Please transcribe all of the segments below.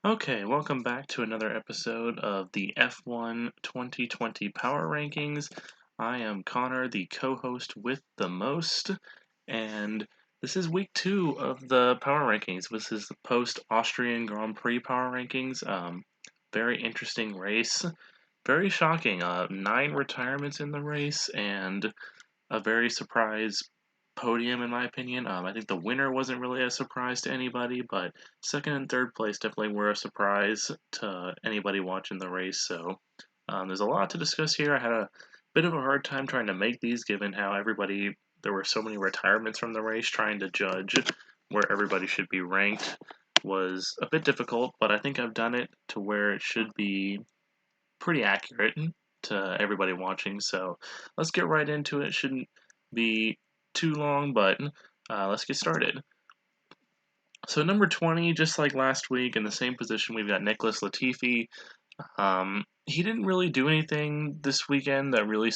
Okay, welcome back to another episode of the F1 2020 Power Rankings. I am Connor, the co-host with the most, and this is week 2 of the Power Rankings. This is the post-Austrian Grand Prix Power Rankings. Very interesting race. Very shocking. 9 retirements in the race, and a very surprise podium, in my opinion. I think the winner wasn't really a surprise to anybody, but second and third place definitely were a surprise to anybody watching the race. So there's a lot to discuss here. I had a bit of a hard time trying to make these, given how there were so many retirements from the race. Trying to judge where everybody should be ranked was a bit difficult, but I think I've done it to where it should be pretty accurate to everybody watching. So let's get right into it. Shouldn't be too long, but let's get started. So number 20, just like last week, in the same position, we've got Nicholas Latifi. He didn't really do anything this weekend that really,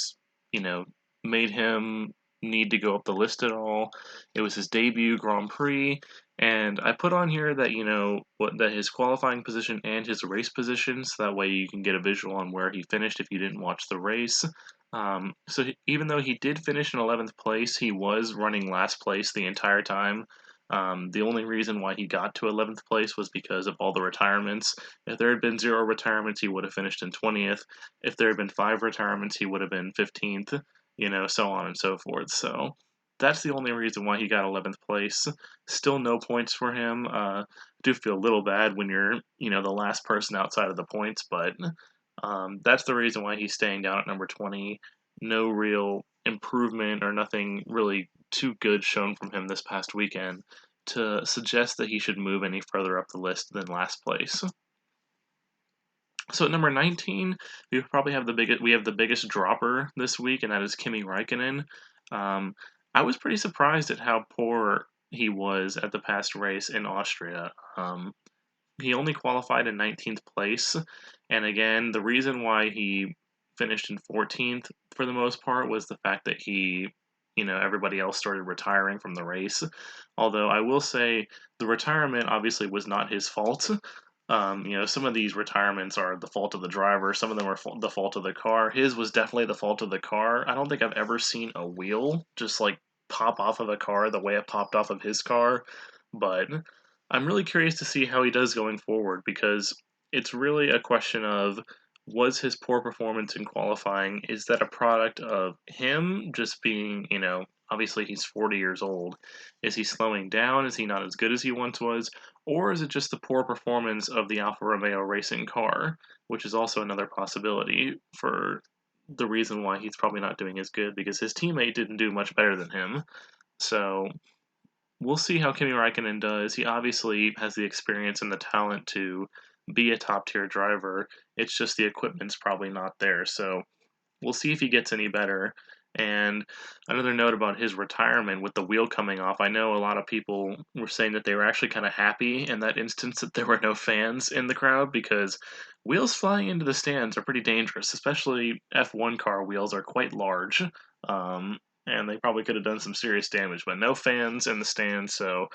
made him need to go up the list at all. It was his debut Grand Prix, and I put on here that that his qualifying position and his race position, so that way you can get a visual on where he finished if you didn't watch the race. Even though he did finish in 11th place, he was running last place the entire time. The only reason why he got to 11th place was because of all the retirements. If there had been 0 retirements, he would have finished in 20th. If there had been 5 retirements, he would have been 15th, so on and so forth. So that's the only reason why he got 11th place. Still no points for him. I do feel a little bad when you're, the last person outside of the points, but that's the reason why he's staying down at number 20. No real improvement or nothing really too good shown from him this past weekend to suggest that he should move any further up the list than last place. So at number 19, we probably have the biggest dropper this week, and that is Kimi Räikkönen. I was pretty surprised at how poor he was at the past race in Austria. He only qualified in 19th place, and again, the reason why he finished in 14th for the most part was the fact that everybody else started retiring from the race. Although I will say the retirement obviously was not his fault. Some of these retirements are the fault of the driver. Some of them are the fault of the car. His was definitely the fault of the car. I don't think I've ever seen a wheel just like pop off of a car the way it popped off of his car. But I'm really curious to see how he does going forward, because it's really a question of, was his poor performance in qualifying, is that a product of him just being, obviously he's 40 years old. Is he slowing down? Is he not as good as he once was? Or is it just the poor performance of the Alfa Romeo racing car, which is also another possibility for the reason why he's probably not doing as good, because his teammate didn't do much better than him. So we'll see how Kimi Räikkönen does. He obviously has the experience and the talent to be a top tier driver. It's just the equipment's probably not there. So we'll see if he gets any better. And another note about his retirement with the wheel coming off, I know a lot of people were saying that they were actually kind of happy in that instance that there were no fans in the crowd, because wheels flying into the stands are pretty dangerous, especially F1 car wheels are quite large. And they probably could have done some serious damage, but no fans in the stands, so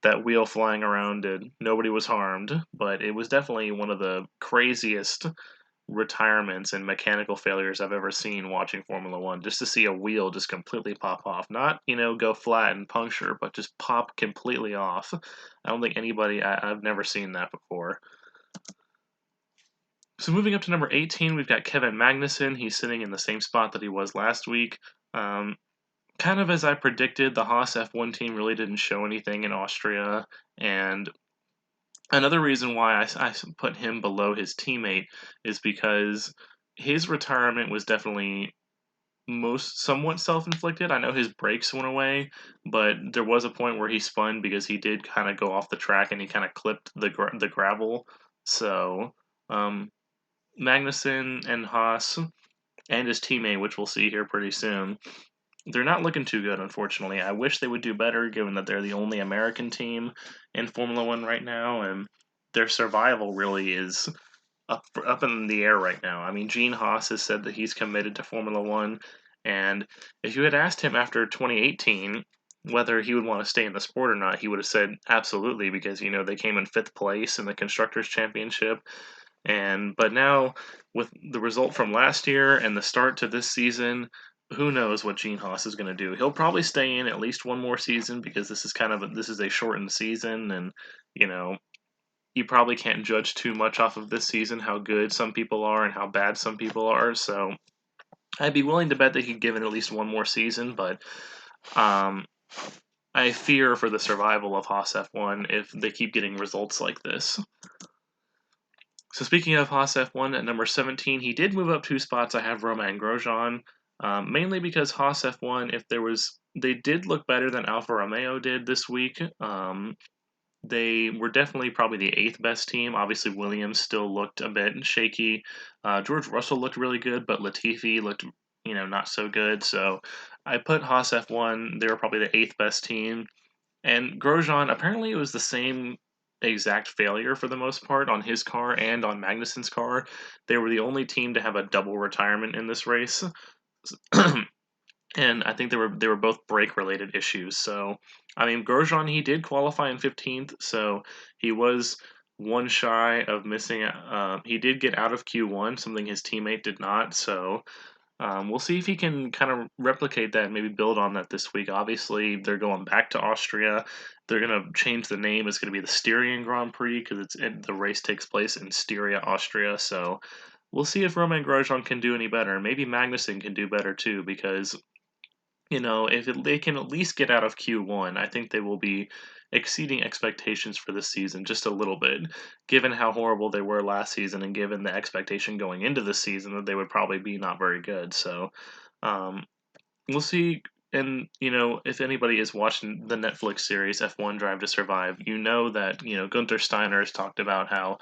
that wheel flying around nobody was harmed, but it was definitely one of the craziest retirements and mechanical failures I've ever seen watching Formula One. Just to see a wheel just completely pop off, not go flat and puncture, but just pop completely off. I don't think I've never seen that before. So moving up to number 18, we've got Kevin Magnussen. He's sitting in the same spot that he was last week. Kind of as I predicted, the Haas F1 team really didn't show anything in Austria, and another reason why I put him below his teammate is because his retirement was definitely somewhat self-inflicted. I know his brakes went away, but there was a point where he spun because he did kind of go off the track and he kind of clipped the gravel. So Magnussen and Haas and his teammate, which we'll see here pretty soon, they're not looking too good, unfortunately. I wish they would do better, given that they're the only American team in Formula One right now, and their survival really is up in the air right now. I mean, Gene Haas has said that he's committed to Formula One, and if you had asked him after 2018 whether he would want to stay in the sport or not, he would have said absolutely because they came in 5th place in the constructors championship, but now with the result from last year and the start to this season, who knows what Gene Haas is going to do? He'll probably stay in at least one more season because this is a shortened season, and you know you probably can't judge too much off of this season how good some people are and how bad some people are. So I'd be willing to bet they could give it at least one more season, but um, I fear for the survival of Haas F1 if they keep getting results like this. So speaking of Haas F1, at number 17, he did move up 2 spots. I have Romain Grosjean, mainly because Haas F1, they did look better than Alfa Romeo did this week. They were definitely probably the 8th best team. Obviously, Williams still looked a bit shaky. George Russell looked really good, but Latifi looked, not so good. So I put Haas F1. They were probably the 8th best team. And Grosjean, apparently it was the same exact failure for the most part on his car and on Magnussen's car. They were the only team to have a double retirement in this race. And I think they were both brake related issues. So, I mean, Grosjean, he did qualify in 15th, so he was one shy of missing. He did get out of Q1, something his teammate did not. So, we'll see if he can kind of replicate that and maybe build on that this week. Obviously, they're going back to Austria. They're going to change the name. It's going to be the Styrian Grand Prix because the race takes place in Styria, Austria. So we'll see if Romain Grosjean can do any better. Maybe Magnussen can do better too because they can at least get out of Q1, I think they will be exceeding expectations for this season just a little bit, given how horrible they were last season and given the expectation going into the season that they would probably be not very good. So, um, we'll see. And, if anybody is watching the Netflix series F1 Drive to Survive, you know that, Gunther Steiner has talked about how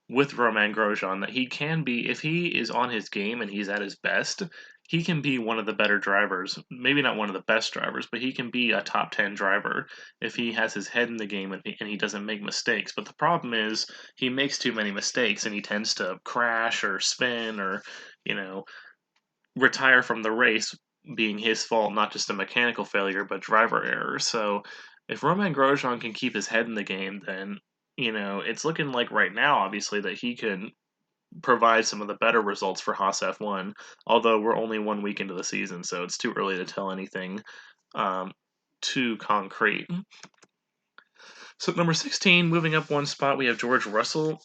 with Romain Grosjean that he can be, if he is on his game and he's at his best, he can be one of the better drivers. Maybe not one of the best drivers, but he can be a top 10 driver if he has his head in the game and he doesn't make mistakes. But the problem is he makes too many mistakes and he tends to crash or spin or, you know, retire from the race being his fault, not just a mechanical failure, but driver error. So if Romain Grosjean can keep his head in the game, then it's looking like right now, obviously, that he can provide some of the better results for Haas F1. Although we're only 1 week into the season, so it's too early to tell anything too concrete. So number 16, moving up 1 spot, we have George Russell.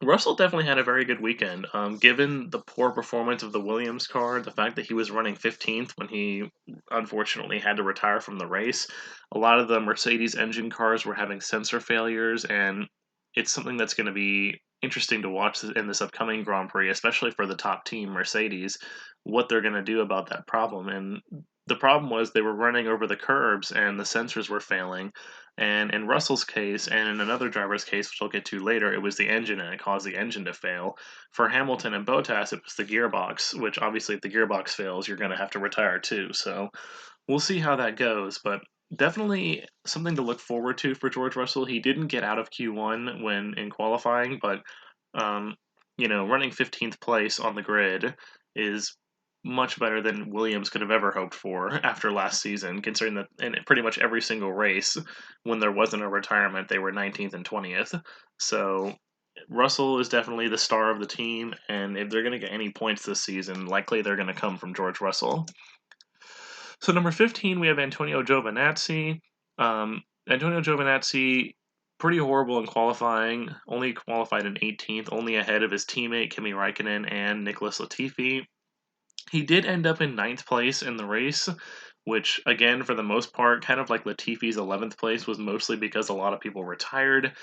Russell definitely had a very good weekend. Given the poor performance of the Williams car, the fact that he was running 15th when he unfortunately had to retire from the race, a lot of the Mercedes engine cars were having sensor failures, and it's something that's going to be interesting to watch in this upcoming Grand Prix, especially for the top team, Mercedes, what they're going to do about that problem. And the problem was they were running over the curbs and the sensors were failing. And in Russell's case, and in another driver's case, which I'll get to later, it was the engine and it caused the engine to fail. For Hamilton and Bottas, it was the gearbox, which obviously, if the gearbox fails, you're going to have to retire too. So we'll see how that goes. But definitely something to look forward to for George Russell. He didn't get out of Q1 when in qualifying, but, running 15th place on the grid is much better than Williams could have ever hoped for after last season, considering that in pretty much every single race, when there wasn't a retirement, they were 19th and 20th. So Russell is definitely the star of the team, and if they're going to get any points this season, likely they're going to come from George Russell. So number 15, we have Antonio Giovinazzi. Antonio Giovinazzi, pretty horrible in qualifying, only qualified in 18th, only ahead of his teammate Kimi Raikkonen and Nicholas Latifi. He did end up in 9th place in the race, which, again, for the most part, kind of like Latifi's 11th place, was mostly because a lot of people retired.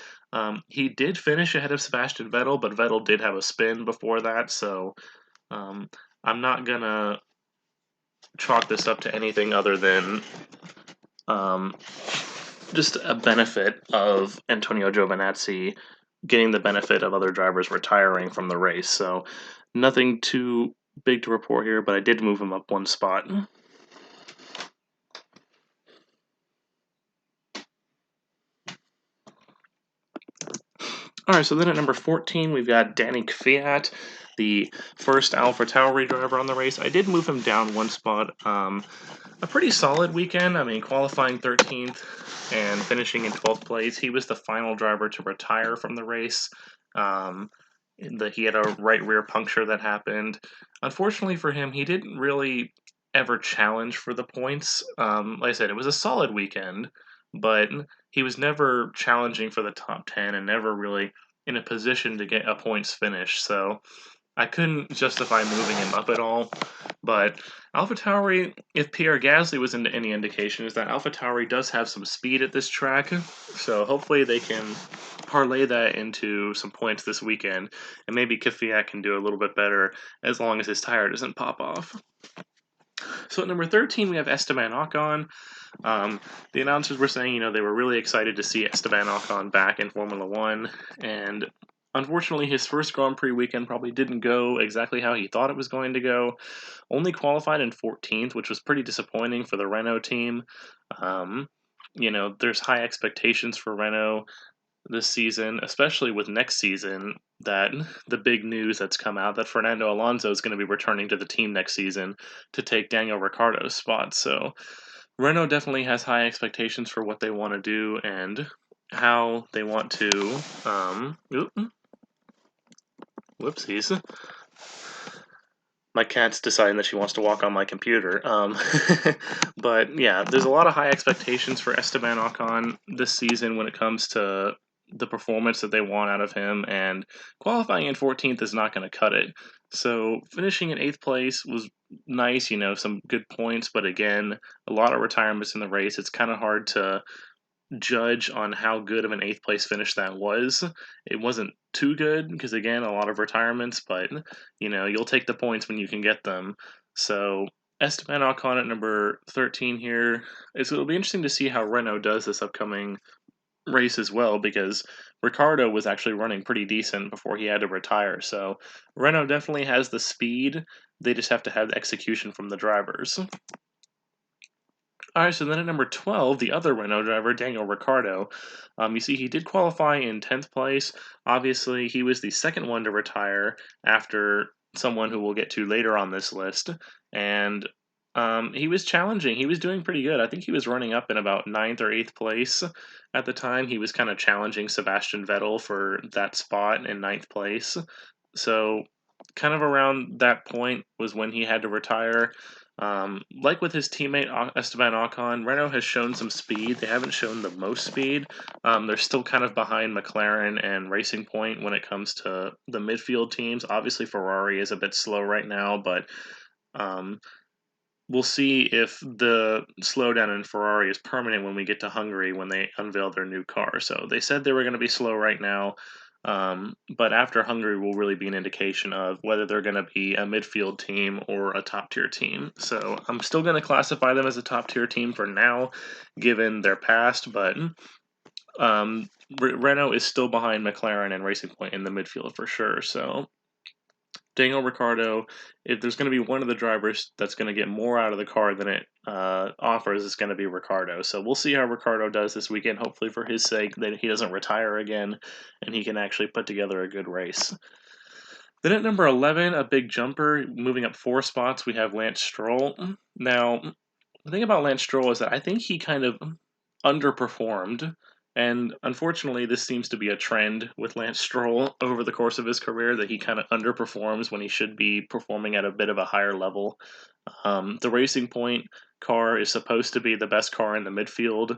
He did finish ahead of Sebastian Vettel, but Vettel did have a spin before that, so I'm not going to chalk this up to anything other than just a benefit of Antonio Giovinazzi getting the benefit of other drivers retiring from the race. So nothing too big to report here, but I did move him up 1 spot. All right, so then at number 14, we've got Danny Kvyat. the first AlphaTauri driver on the race. I did move him down one spot. A pretty solid weekend. I mean, qualifying 13th and finishing in 12th place. He was the final driver to retire from the race. He had a right rear puncture that happened. Unfortunately for him, he didn't really ever challenge for the points. Like I said, it was a solid weekend, but he was never challenging for the top 10 and never really in a position to get a points finish. So I couldn't justify moving him up at all. But AlphaTauri, if Pierre Gasly was into any indication, is that AlphaTauri does have some speed at this track. So hopefully they can parlay that into some points this weekend. And maybe Kvyat can do a little bit better as long as his tire doesn't pop off. So at number 13, we have Esteban Ocon. The announcers were saying, they were really excited to see Esteban Ocon back in Formula One, and unfortunately, his first Grand Prix weekend probably didn't go exactly how he thought it was going to go. Only qualified in 14th, which was pretty disappointing for the Renault team. There's high expectations for Renault this season, especially with next season, that the big news that's come out that Fernando Alonso is going to be returning to the team next season to take Daniel Ricciardo's spot. So Renault definitely has high expectations for what they want to do and how they want to. Whoopsies. My cat's deciding that she wants to walk on my computer. But yeah, there's a lot of high expectations for Esteban Ocon this season when it comes to the performance that they want out of him, and qualifying in 14th is not going to cut it. So finishing in 8th place was nice, some good points, but again, a lot of retirements in the race. It's kind of hard to judge on how good of an 8th place finish that was. It wasn't too good because, again, a lot of retirements, but you'll take the points when you can get them. So Esteban Ocon at number 13 here. It'll be interesting to see how Renault does this upcoming race as well, because Ricciardo was actually running pretty decent before he had to retire. So Renault definitely has the speed. They just have to have the execution from the drivers. All right, so then at number 12, the other Renault driver, Daniel Ricciardo. You see, he did qualify in 10th place. Obviously, he was the second one to retire after someone who we'll get to later on this list. And he was challenging. He was doing pretty good. I think he was running up in about 9th or 8th place at the time. He was kind of challenging Sebastian Vettel for that spot in 9th place. So kind of around that point was when he had to retire. Like with his teammate Esteban Ocon, Renault has shown some speed. They haven't shown the most speed. They're still kind of behind McLaren and Racing Point when it comes to the midfield teams. Obviously, Ferrari is a bit slow right now, but we'll see if the slowdown in Ferrari is permanent when we get to Hungary when they unveil their new car. So they said they were going to be slow right now. But after Hungary will really be an indication of whether they're going to be a midfield team or a top-tier team. So I'm still going to classify them as a top-tier team for now, given their past, but Renault is still behind McLaren and Racing Point in the midfield for sure. So Daniel Ricciardo, if there's going to be one of the drivers that's going to get more out of the car than it offers, it's going to be Ricciardo. So we'll see how Ricciardo does this weekend. Hopefully, for his sake, that he doesn't retire again and he can actually put together a good race. Then at number 11, a big jumper, moving up 4 spots, we have Lance Stroll. Now, the thing about Lance Stroll is that I think he kind of underperformed. And unfortunately, this seems to be a trend with Lance Stroll over the course of his career, that he kind of underperforms when he should be performing at a bit of a higher level. The Racing Point car is supposed to be the best car in the midfield.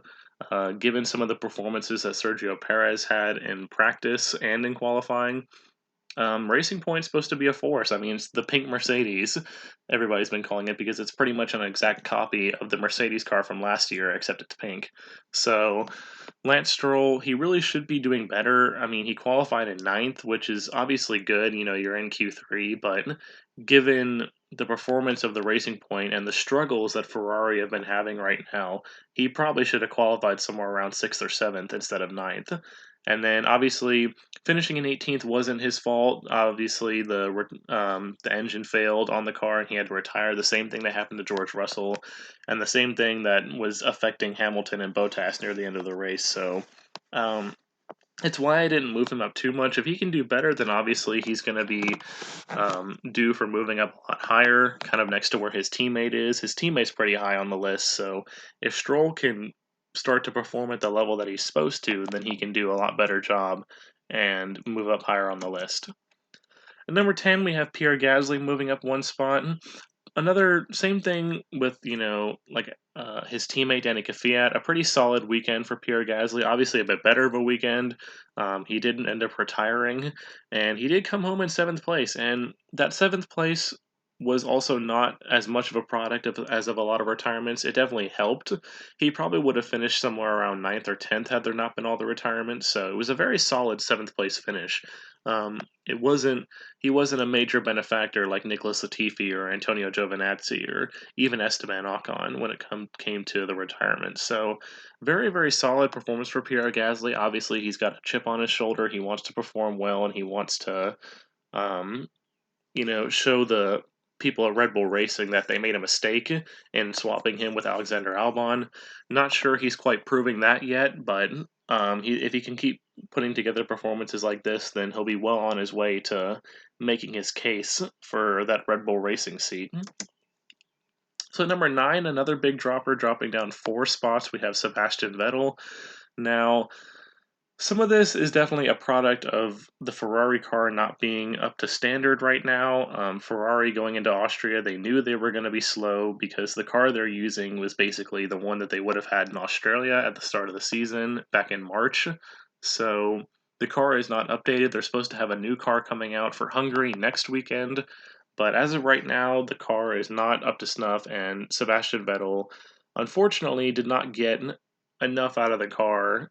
Given some of the performances that Sergio Perez had in practice and in qualifying, Racing Point's supposed to be a force. I mean, it's the pink Mercedes. Everybody's been calling it because it's pretty much an exact copy of the Mercedes car from last year, except it's pink. So Lance Stroll, he really should be doing better. I mean, he qualified in 9th, which is obviously good. You're in Q3, but given the performance of the Racing Point and the struggles that Ferrari have been having right now, he probably should have qualified somewhere around 6th or 7th instead of 9th. And then, obviously, finishing in 18th wasn't his fault. Obviously, the engine failed on the car, and he had to retire. The same thing that happened to George Russell, and the same thing that was affecting Hamilton and Bottas near the end of the race. So, It's why I didn't move him up too much. If he can do better, then obviously he's going to be due for moving up a lot higher, kind of next to where his teammate is. His teammate's pretty high on the list, so if Stroll can start to perform at the level that he's supposed to, then he can do a lot better job and move up higher on the list. At number 10, we have Pierre Gasly moving up one spot. Another same thing with his teammate Danny Kvyat. A pretty solid weekend for Pierre Gasly. Obviously, a bit better of a weekend. He didn't end up retiring, and he did come home in seventh place. And that seventh place was also not as much of a product as of a lot of retirements. It definitely helped. He probably would have finished somewhere around ninth or 10th had there not been all the retirements. So it was a very solid seventh place finish. It wasn't He wasn't a major benefactor like Nicholas Latifi or Antonio Giovinazzi or even Esteban Ocon when it came to the retirement. So, very, very solid performance for Pierre Gasly. Obviously, he's got a chip on his shoulder. He wants to perform well and he wants to, um, show the people at Red Bull Racing that they made a mistake in swapping him with Alexander Albon. Not sure he's quite proving that yet, but if he can keep putting together performances like this, then he'll be well on his way to making his case for that Red Bull Racing seat. So number 9, another big dropper, dropping down 4 spots. We have Sebastian Vettel. Now, some of this is definitely a product of the Ferrari car not being up to standard right now. Ferrari going into Austria, they knew they were going to be slow because the car they're using was basically the one that they would have had in Australia at the start of the season back in March. So the car is not updated. They're supposed to have a new car coming out for Hungary next weekend. But as of right now, the car is not up to snuff, and Sebastian Vettel, unfortunately, did not get enough out of the car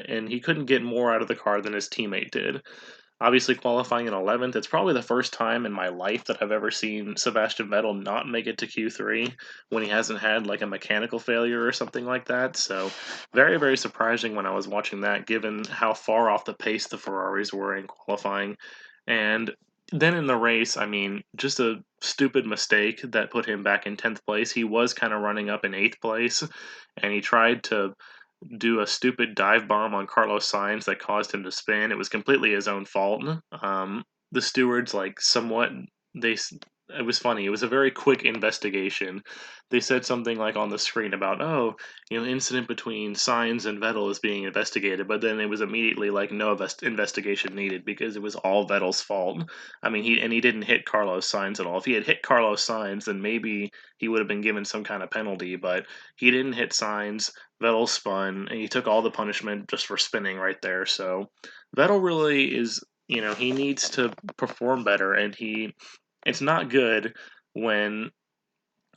and he couldn't get more out of the car than his teammate did. Obviously, qualifying in 11th, it's probably the first time in my life that I've ever seen Sebastian Vettel not make it to Q3 when he hasn't had like a mechanical failure or something like that. So, very, very surprising when I was watching that, given how far off the pace the Ferraris were in qualifying. And then in the race, I mean, just a stupid mistake that put him back in 10th place. He was kind of running up in 8th place, and he tried to do a stupid dive bomb on Carlos Sainz that caused him to spin. It was completely his own fault. The stewards, like, somewhat, they. It was funny. It was a very quick investigation. They said something like on the screen about, oh, incident between Sainz and Vettel is being investigated, but then it was immediately like no investigation needed because it was all Vettel's fault. I mean, he didn't hit Carlos Sainz at all. If he had hit Carlos Sainz, then maybe he would have been given some kind of penalty, but he didn't hit Sainz. Vettel spun, and he took all the punishment just for spinning right there. So Vettel really is, he needs to perform better, and it's not good when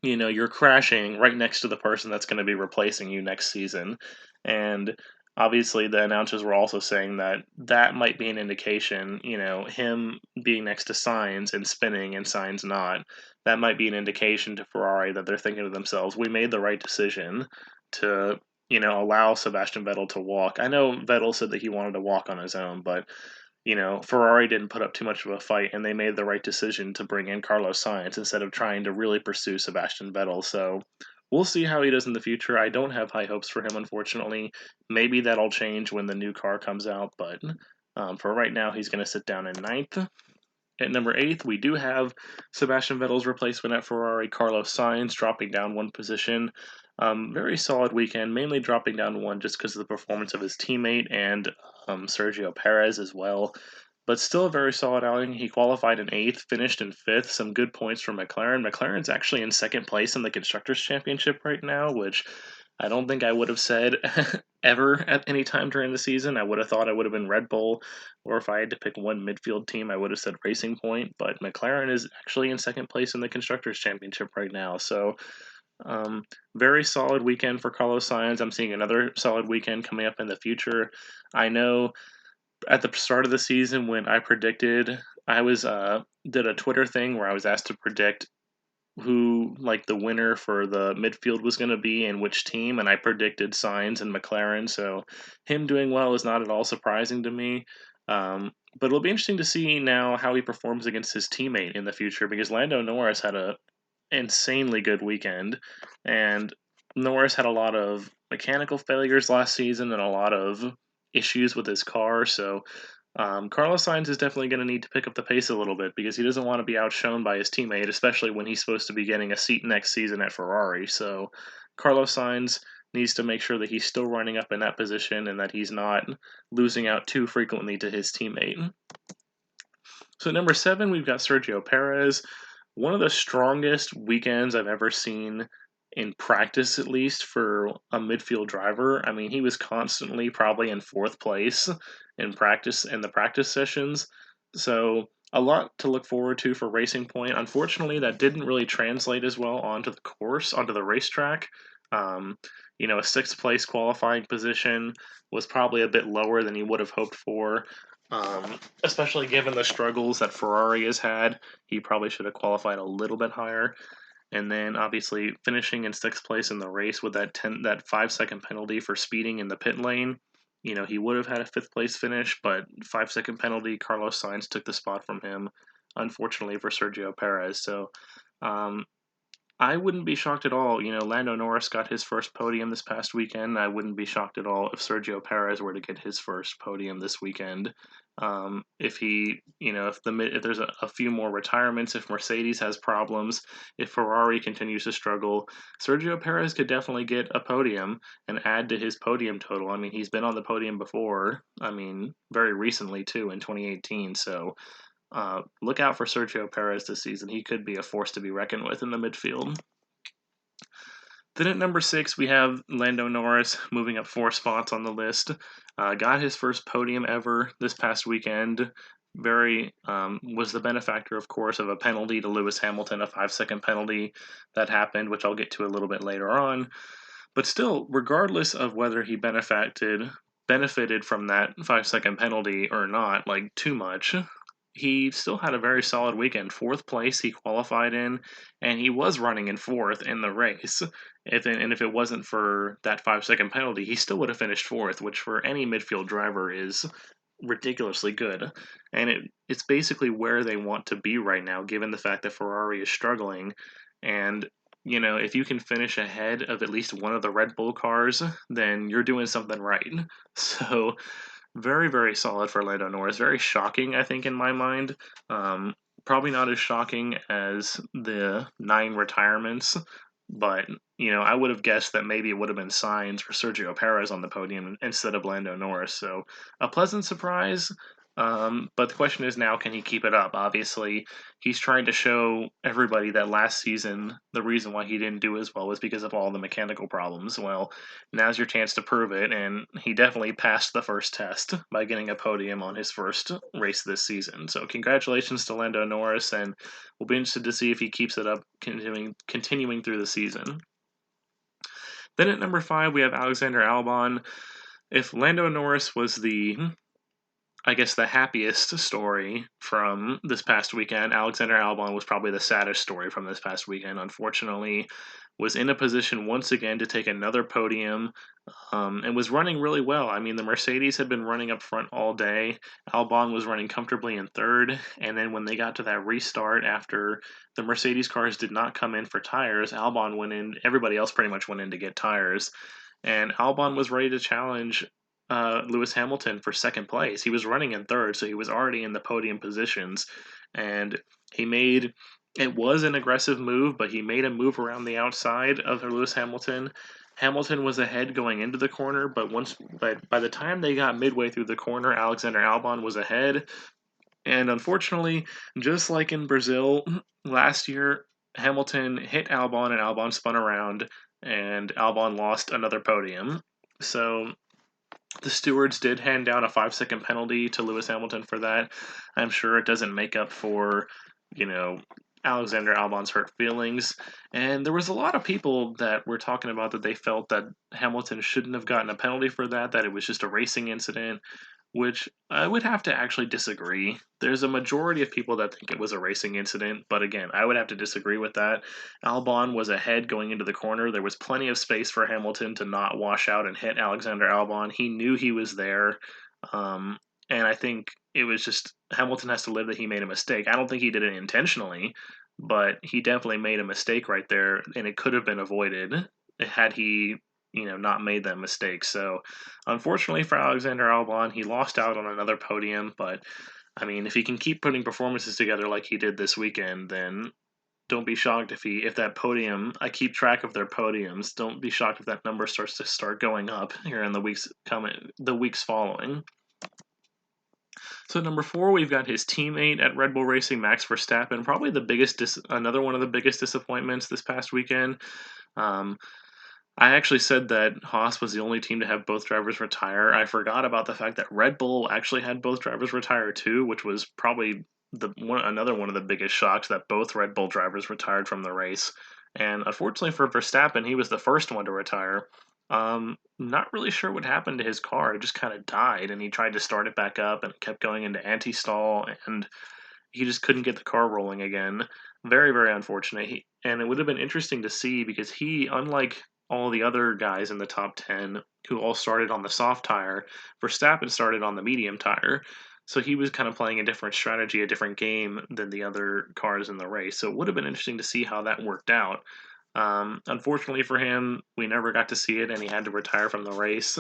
you're crashing right next to the person that's going to be replacing you next season. And obviously, the announcers were also saying that that might be an indication, him being next to Sainz and spinning and Sainz not, that might be an indication to Ferrari that they're thinking to themselves, we made the right decision to, allow Sebastian Vettel to walk. I know Vettel said that he wanted to walk on his own, but Ferrari didn't put up too much of a fight, and they made the right decision to bring in Carlos Sainz instead of trying to really pursue Sebastian Vettel. So we'll see how he does in the future. I don't have high hopes for him, unfortunately. Maybe that'll change when the new car comes out, but for right now, he's going to sit down in ninth. At number 8, we do have Sebastian Vettel's replacement at Ferrari, Carlos Sainz, dropping down one position. Very solid weekend, mainly dropping down one just because of the performance of his teammate and Sergio Perez as well. But still a very solid outing. He qualified in 8th, finished in 5th. Some good points for McLaren. McLaren's actually in 2nd place in the Constructors' Championship right now, which I don't think I would have said ever at any time during the season. I would have thought I would have been Red Bull, or if I had to pick one midfield team, I would have said Racing Point. But McLaren is actually in 2nd place in the Constructors' Championship right now. So very solid weekend for Carlos Sainz. I'm seeing another solid weekend coming up in the future. I know at the start of the season when I predicted, I was did a Twitter thing where I was asked to predict who like the winner for the midfield was going to be and which team, and I predicted Sainz and McLaren. So him doing well is not at all surprising to me. But it'll be interesting to see now how he performs against his teammate in the future because Lando Norris had a insanely good weekend, and Norris had a lot of mechanical failures last season and a lot of issues with his car, so Carlos Sainz is definitely going to need to pick up the pace a little bit because he doesn't want to be outshone by his teammate, especially when he's supposed to be getting a seat next season at Ferrari. So Carlos Sainz needs to make sure that he's still running up in that position and that he's not losing out too frequently to his teammate. So number 7, we've got Sergio Perez. One of the strongest weekends I've ever seen in practice, at least for a midfield driver. I mean, he was constantly probably in 4th place in practice in the practice sessions. So a lot to look forward to for Racing Point. Unfortunately, that didn't really translate as well onto the course, onto the racetrack. Um, a 6th place qualifying position was probably a bit lower than he would have hoped for. Especially given the struggles that Ferrari has had, he probably should have qualified a little bit higher. And then obviously finishing in 6th place in the race with that 5-second penalty for speeding in the pit lane. He would have had a 5th place finish, but 5-second penalty, Carlos Sainz took the spot from him, unfortunately for Sergio Perez. So I wouldn't be shocked at all. Lando Norris got his first podium this past weekend. I wouldn't be shocked at all if Sergio Perez were to get his first podium this weekend. If there's a few more retirements, if Mercedes has problems, if Ferrari continues to struggle, Sergio Perez could definitely get a podium and add to his podium total. I mean, he's been on the podium before. I mean, very recently too, in 2018. So look out for Sergio Perez this season. He could be a force to be reckoned with in the midfield. Then at number 6, we have Lando Norris moving up 4 spots on the list. Got his first podium ever this past weekend. Was the benefactor, of course, of a penalty to Lewis Hamilton, a 5-second penalty that happened, which I'll get to a little bit later on. But still, regardless of whether he benefited from that 5-second penalty or not, like too much, he still had a very solid weekend. 4th place he qualified in, and he was running in 4th in the race. If it wasn't for that 5-second penalty, he still would have finished 4th, which for any midfield driver is ridiculously good. And it's basically where they want to be right now, given the fact that Ferrari is struggling. And if you can finish ahead of at least one of the Red Bull cars, then you're doing something right. So very, very solid for Lando Norris. Very shocking, I think, in my mind. Probably not as shocking as the 9 retirements, but, I would have guessed that maybe it would have been Sainz or Sergio Perez on the podium instead of Lando Norris. So a pleasant surprise. But the question is now, can he keep it up? Obviously, he's trying to show everybody that last season, the reason why he didn't do as well was because of all the mechanical problems. Well, now's your chance to prove it, and he definitely passed the first test by getting a podium on his first race this season. So congratulations to Lando Norris, and we'll be interested to see if he keeps it up continuing through the season. Then at number 5, we have Alexander Albon. If Lando Norris was the happiest story from this past weekend, Alexander Albon was probably the saddest story from this past weekend. Unfortunately, was in a position once again to take another podium, and was running really well. I mean, the Mercedes had been running up front all day. Albon was running comfortably in 3rd, and then when they got to that restart after the Mercedes cars did not come in for tires, Albon went in. Everybody else pretty much went in to get tires, and Albon was ready to challenge Lewis Hamilton for 2nd place. He was running in 3rd, so he was already in the podium positions, and it was an aggressive move, but he made a move around the outside of Lewis Hamilton. Hamilton was ahead going into the corner, but by the time they got midway through the corner, Alexander Albon was ahead. And unfortunately, just like in Brazil last year, Hamilton hit Albon and Albon spun around, and Albon lost another podium. So the stewards did hand down a 5-second penalty to Lewis Hamilton for that. I'm sure it doesn't make up for, Alexander Albon's hurt feelings. And there was a lot of people that were talking about that they felt that Hamilton shouldn't have gotten a penalty for that it was just a racing incident, which I would have to actually disagree. There's a majority of people that think it was a racing incident, but again, I would have to disagree with that. Albon was ahead going into the corner. There was plenty of space for Hamilton to not wash out and hit Alexander Albon. He knew he was there, and I think it was just Hamilton has to live that he made a mistake. I don't think he did it intentionally, but he definitely made a mistake right there, and it could have been avoided had he not made that mistake. So, unfortunately for Alexander Albon, he lost out on another podium. But I mean, if he can keep putting performances together like he did this weekend, then don't be shocked if that podium. I keep track of their podiums. Don't be shocked if that number starts to start going up here in the weeks following. So number 4, we've got his teammate at Red Bull Racing, Max Verstappen. Probably another one of the biggest disappointments this past weekend. Um, I actually said that Haas was the only team to have both drivers retire. I forgot about the fact that Red Bull actually had both drivers retire too, which was probably another one of the biggest shocks, that both Red Bull drivers retired from the race. And unfortunately for Verstappen, he was the first one to retire. Not really sure what happened to his car. It just kind of died, and he tried to start it back up, and it kept going into anti-stall, and he just couldn't get the car rolling again. Very, very unfortunate. And it would have been interesting to see, because he, unlike all the other guys in the top 10 who all started on the soft tire, Verstappen started on the medium tire. So he was kind of playing a different strategy, a different game than the other cars in the race. So it would have been interesting to see how that worked out. Unfortunately for him, we never got to see it, and he had to retire from the race.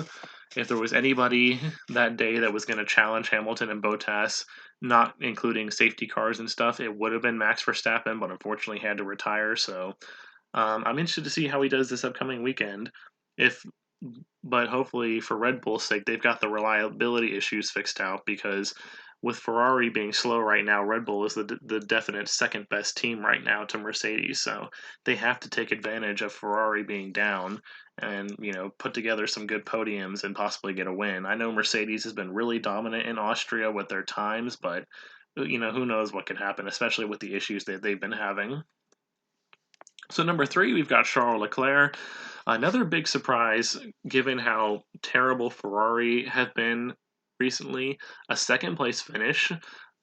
If there was anybody that day that was going to challenge Hamilton and Bottas, not including safety cars and stuff, it would have been Max Verstappen, but unfortunately he had to retire. So I'm interested to see how he does this upcoming weekend. But hopefully for Red Bull's sake, they've got the reliability issues fixed out, because with Ferrari being slow right now, Red Bull is the definite second best team right now to Mercedes. So they have to take advantage of Ferrari being down and, put together some good podiums and possibly get a win. I know Mercedes has been really dominant in Austria with their times, but who knows what could happen, especially with the issues that they've been having. So number 3, we've got Charles Leclerc. Another big surprise, given how terrible Ferrari have been recently. A second place finish.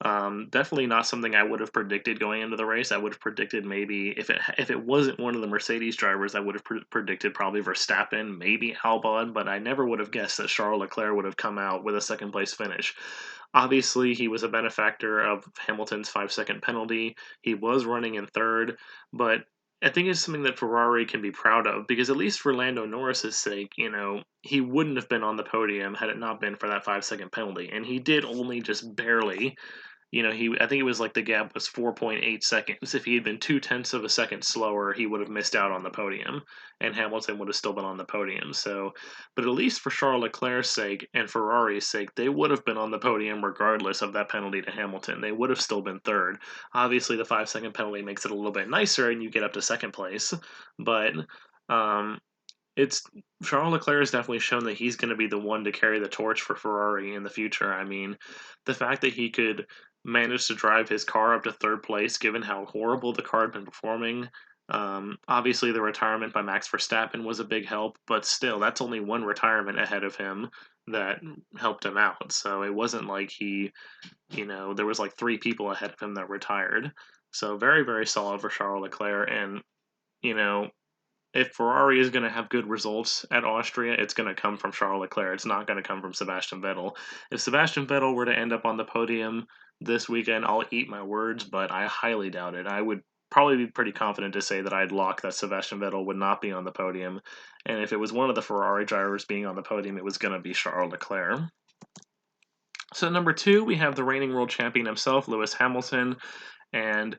Definitely not something I would have predicted going into the race. I would have predicted maybe, if it wasn't one of the Mercedes drivers, I would have predicted probably Verstappen, maybe Albon, but I never would have guessed that Charles Leclerc would have come out with a second place finish. Obviously, he was a benefactor of Hamilton's 5-second penalty. He was running in third, but I think it's something that Ferrari can be proud of, because at least for Lando Norris's sake, he wouldn't have been on the podium had it not been for that 5-second penalty, and he did only just barely. I think it was like the gap was 4.8 seconds. If he had been 0.2 of a second slower, he would have missed out on the podium, and Hamilton would have still been on the podium. So, but at least for Charles Leclerc's sake and Ferrari's sake, they would have been on the podium regardless of that penalty to Hamilton. They would have still been third. Obviously, the 5-second penalty makes it a little bit nicer, and you get up to second place. But it's Charles Leclerc has definitely shown that he's going to be the one to carry the torch for Ferrari in the future. I mean, the fact that he could manage to drive his car up to third place, given how horrible the car had been performing. Obviously, the retirement by Max Verstappen was a big help, but still, that's only one retirement ahead of him that helped him out. So it wasn't like there was like 3 people ahead of him that retired. So very, very solid for Charles Leclerc. And, if Ferrari is going to have good results at Austria, it's going to come from Charles Leclerc. It's not going to come from Sebastian Vettel. If Sebastian Vettel were to end up on the podium this weekend, I'll eat my words, but I highly doubt it. I would probably be pretty confident to say that I'd lock that Sebastian Vettel would not be on the podium. And if it was one of the Ferrari drivers being on the podium, it was going to be Charles Leclerc. So number 2, we have the reigning world champion himself, Lewis Hamilton. And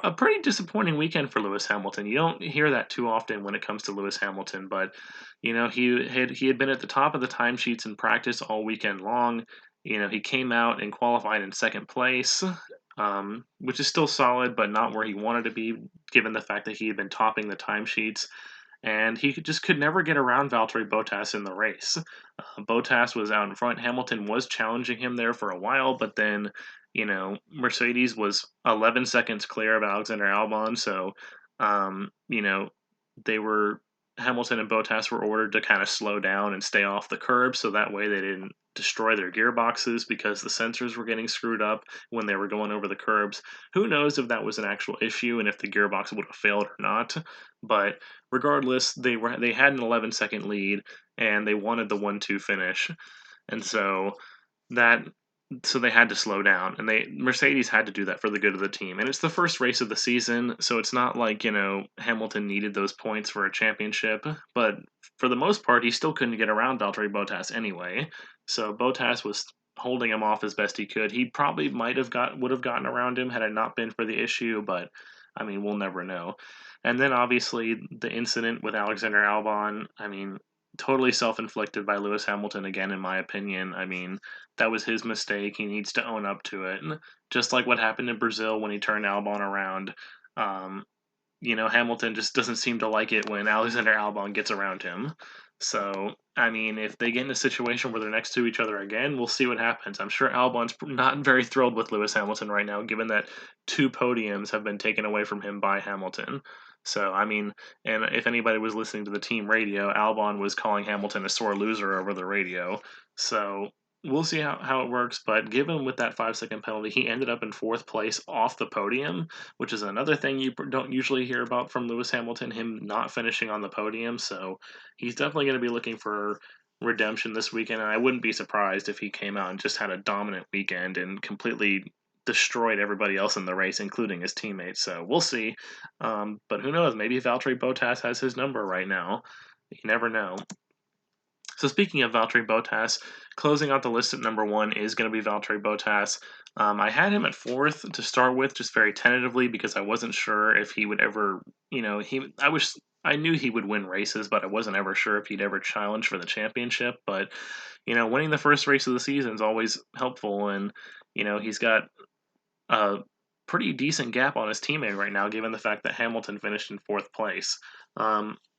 a pretty disappointing weekend for Lewis Hamilton. You don't hear that too often when it comes to Lewis Hamilton, but he had been at the top of the timesheets in practice all weekend long. He came out and qualified in second place, which is still solid, but not where he wanted to be, given the fact that he had been topping the timesheets. And he just could never get around Valtteri Bottas in the race. Bottas was out in front. Hamilton was challenging him there for a while, but then Mercedes was 11 seconds clear of Alexander Albon, so, Hamilton and Bottas were ordered to kind of slow down and stay off the curb, so that way they didn't destroy their gearboxes, because the sensors were getting screwed up when they were going over the curbs. Who knows if that was an actual issue and if the gearbox would have failed or not, but regardless, they had an 11-second lead, and they wanted the 1-2 finish, and so that so they had to slow down, and Mercedes had to do that for the good of the team. And it's the first race of the season, so it's not like, Hamilton needed those points for a championship, but for the most part, he still couldn't get around Valtteri Bottas anyway. So Bottas was holding him off as best he could. He probably would have gotten around him had it not been for the issue, but I mean, we'll never know. And then obviously the incident with Alexander Albon, I mean, totally self-inflicted by Lewis Hamilton again, in my opinion. I mean, that was his mistake. He needs to own up to it. And just like what happened in Brazil when he turned Albon around, um, Hamilton just doesn't seem to like it when Alexander Albon gets around him. So, I mean, if they get in a situation where they're next to each other again, we'll see what happens. I'm sure Albon's not very thrilled with Lewis Hamilton right now, given that 2 podiums have been taken away from him by Hamilton. So, I mean, and if anybody was listening to the team radio, Albon was calling Hamilton a sore loser over the radio. So, we'll see how it works. But given with that 5-second penalty, he ended up in fourth place off the podium, which is another thing you don't usually hear about from Lewis Hamilton, him not finishing on the podium. So he's definitely going to be looking for redemption this weekend, and I wouldn't be surprised if he came out and just had a dominant weekend and completely destroyed everybody else in the race, including his teammates. So we'll see. But who knows? Maybe Valtteri Bottas has his number right now. You never know. So speaking of Valtteri Bottas, closing out the list at number 1 is going to be Valtteri Bottas. I had him at 4th to start with, just very tentatively, because I wasn't sure if he would ever, I knew he would win races, but I wasn't ever sure if he'd ever challenge for the championship. But, winning the first race of the season is always helpful, and, he's got a pretty decent gap on his teammate right now, given the fact that Hamilton finished in 4th place.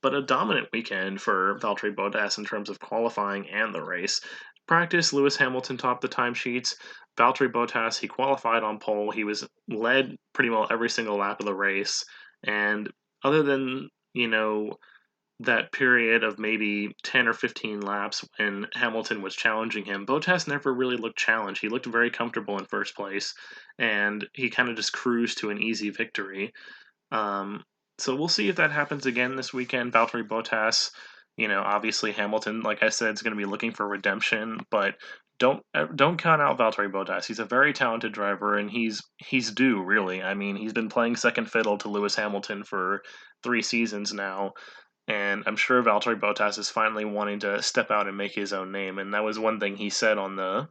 But a dominant weekend for Valtteri Bottas in terms of qualifying and the race. Practice, Lewis Hamilton topped the timesheets. Valtteri Bottas, he qualified on pole. He was led pretty well every single lap of the race. And other than, that period of maybe 10 or 15 laps when Hamilton was challenging him, Bottas never really looked challenged. He looked very comfortable in first place, and he kind of just cruised to an easy victory. So we'll see if that happens again this weekend. Valtteri Bottas, obviously Hamilton, like I said, is going to be looking for redemption, but don't count out Valtteri Bottas. He's a very talented driver, and he's due, really. I mean, he's been playing second fiddle to Lewis Hamilton for 3 seasons now, and I'm sure Valtteri Bottas is finally wanting to step out and make his own name. And that was one thing he said on the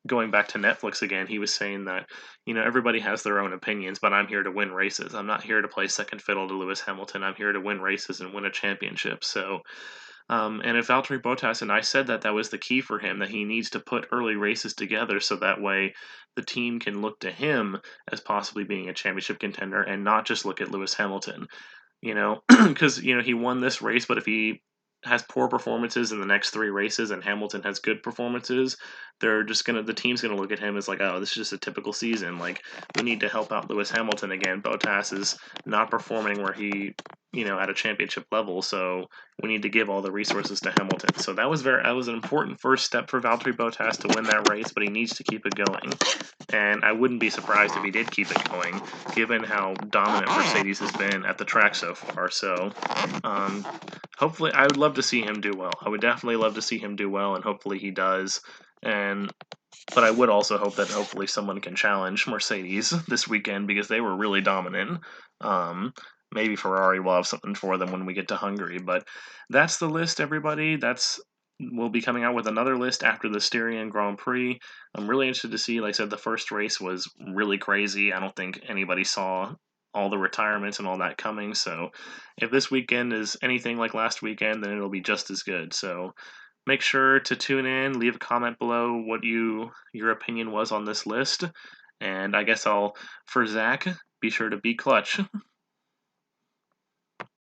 going back to Netflix again. He was saying that, everybody has their own opinions, but I'm here to win races. I'm not here to play second fiddle to Lewis Hamilton. I'm here to win races and win a championship. So, and if Valtteri Bottas, and I said that was the key for him, that he needs to put early races together so that way the team can look to him as possibly being a championship contender and not just look at Lewis Hamilton. Because, he won this race, but if he has poor performances in the next 3 races and Hamilton has good performances, the team's gonna look at him as like, oh, this is just a typical season. Like, we need to help out Lewis Hamilton again. Bottas is not performing where he, at a championship level, so we need to give all the resources to Hamilton. So that was an important first step for Valtteri Bottas to win that race, but he needs to keep it going. And I wouldn't be surprised if he did keep it going, given how dominant Mercedes has been at the track so far. So, hopefully, I would love to see him do well. I would definitely love to see him do well, and hopefully he does. But I would also hope that hopefully someone can challenge Mercedes this weekend, because they were really dominant. Maybe Ferrari will have something for them when we get to Hungary. But that's the list, everybody. We'll be coming out with another list after the Austrian Grand Prix. I'm really interested to see. Like I said, the first race was really crazy. I don't think anybody saw all the retirements and all that coming. So if this weekend is anything like last weekend, then it'll be just as good. So make sure to tune in, leave a comment below what your opinion was on this list. And I guess for Zach, be sure to be clutch.